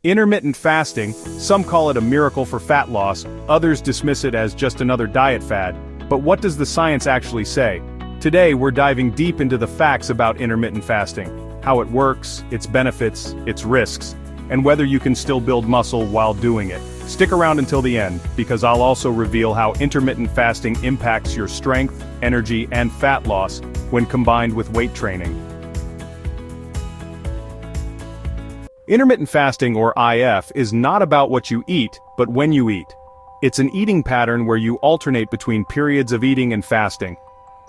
Intermittent fasting, some call it a miracle for fat loss, others dismiss it as just another diet fad. But what does the science actually say? Today we're diving deep into the facts about intermittent fasting, how it works, its benefits, its risks, and whether you can still build muscle while doing it. Stick around until the end, because I'll also reveal how intermittent fasting impacts your strength, energy, and fat loss when combined with weight training. Intermittent fasting, or IF, is not about what you eat, but when you eat. It's an eating pattern where you alternate between periods of eating and fasting.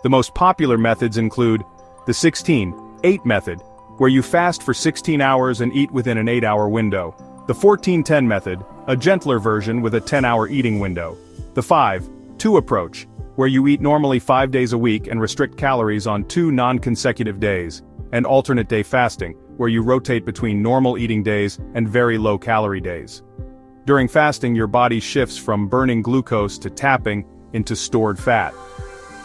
The most popular methods include the 16-8 method, where you fast for 16 hours and eat within an 8-hour window. The 14-10 method, a gentler version with a 10-hour eating window. The 5-2 approach, where you eat normally 5 days a week and restrict calories on 2 non-consecutive days. And alternate day fasting, where you rotate between normal eating days and very low-calorie days. During fasting, your body shifts from burning glucose to tapping into stored fat.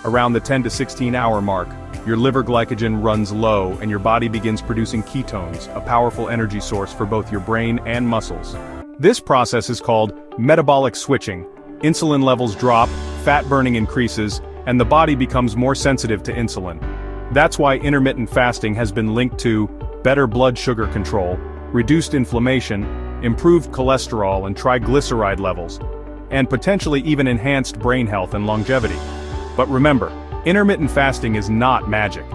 Around the 10 to 16 hour mark, your liver glycogen runs low and your body begins producing ketones, a powerful energy source for both your brain and muscles. This process is called metabolic switching. Insulin levels drop, fat burning increases, and the body becomes more sensitive to insulin. That's why intermittent fasting has been linked to better blood sugar control, reduced inflammation, improved cholesterol and triglyceride levels, and potentially even enhanced brain health and longevity. But remember, intermittent fasting is not magic.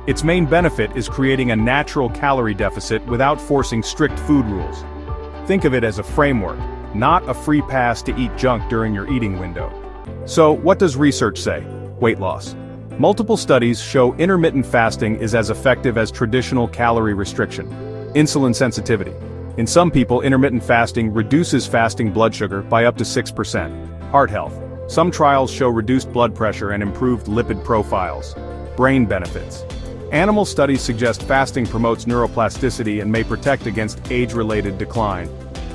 Its main benefit is creating a natural calorie deficit without forcing strict food rules. Think of it as a framework, not a free pass to eat junk during your eating window. So, what does research say? Weight loss. Multiple studies show intermittent fasting is as effective as traditional calorie restriction. Insulin sensitivity. In some people, intermittent fasting reduces fasting blood sugar by up to 6%. Heart health. Some trials show reduced blood pressure and improved lipid profiles. Brain benefits. Animal studies suggest fasting promotes neuroplasticity and may protect against age-related decline.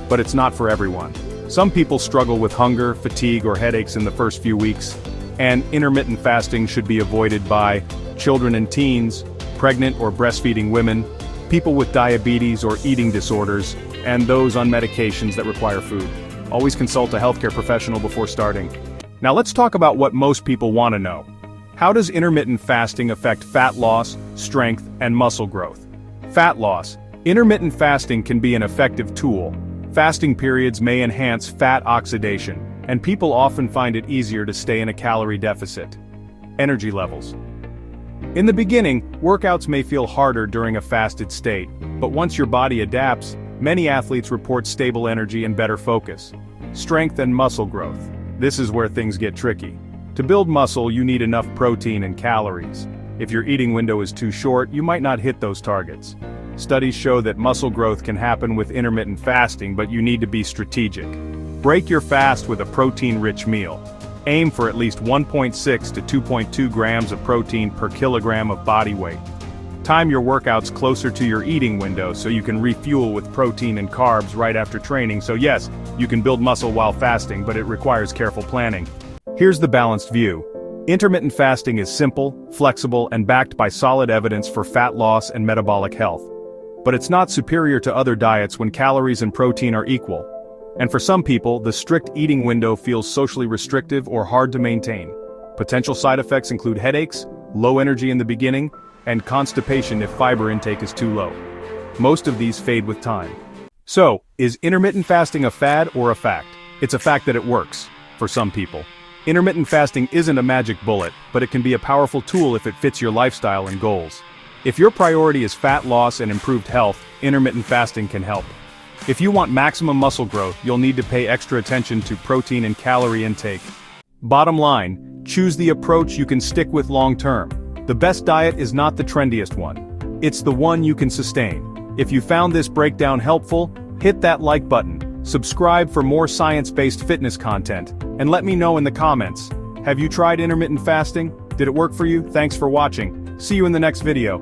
But it's not for everyone. Some people struggle with hunger, fatigue, or headaches in the first few weeks. And intermittent fasting should be avoided by children and teens, pregnant or breastfeeding women, people with diabetes or eating disorders, and those on medications that require food. Always consult a healthcare professional before starting. Now let's talk about what most people want to know. How does intermittent fasting affect fat loss, strength, and muscle growth? Fat loss. Intermittent fasting can be an effective tool. Fasting periods may enhance fat oxidation, and people often find it easier to stay in a calorie deficit. Energy levels. In the beginning, workouts may feel harder during a fasted state, but once your body adapts, many athletes report stable energy and better focus. Strength and muscle growth. This is where things get tricky. To build muscle, you need enough protein and calories. If your eating window is too short, you might not hit those targets. Studies show that muscle growth can happen with intermittent fasting, but you need to be strategic. Break your fast with a protein-rich meal. Aim for at least 1.6 to 2.2 grams of protein per kilogram of body weight. Time your workouts closer to your eating window so you can refuel with protein and carbs right after training. So yes, you can build muscle while fasting, but it requires careful planning. Here's the balanced view. Intermittent fasting is simple, flexible, and backed by solid evidence for fat loss and metabolic health. But it's not superior to other diets when calories and protein are equal. And for some people, the strict eating window feels socially restrictive or hard to maintain. Potential side effects include headaches, low energy in the beginning, and constipation if fiber intake is too low. Most of these fade with time. So, is intermittent fasting a fad or a fact? It's a fact that it works, for some people. Intermittent fasting isn't a magic bullet, but it can be a powerful tool if it fits your lifestyle and goals. If your priority is fat loss and improved health, intermittent fasting can help. If you want maximum muscle growth, you'll need to pay extra attention to protein and calorie intake. Bottom line, choose the approach you can stick with long-term. The best diet is not the trendiest one. It's the one you can sustain. If you found this breakdown helpful, hit that like button, subscribe for more science-based fitness content, and let me know in the comments. Have you tried intermittent fasting? Did it work for you? Thanks for watching. See you in the next video.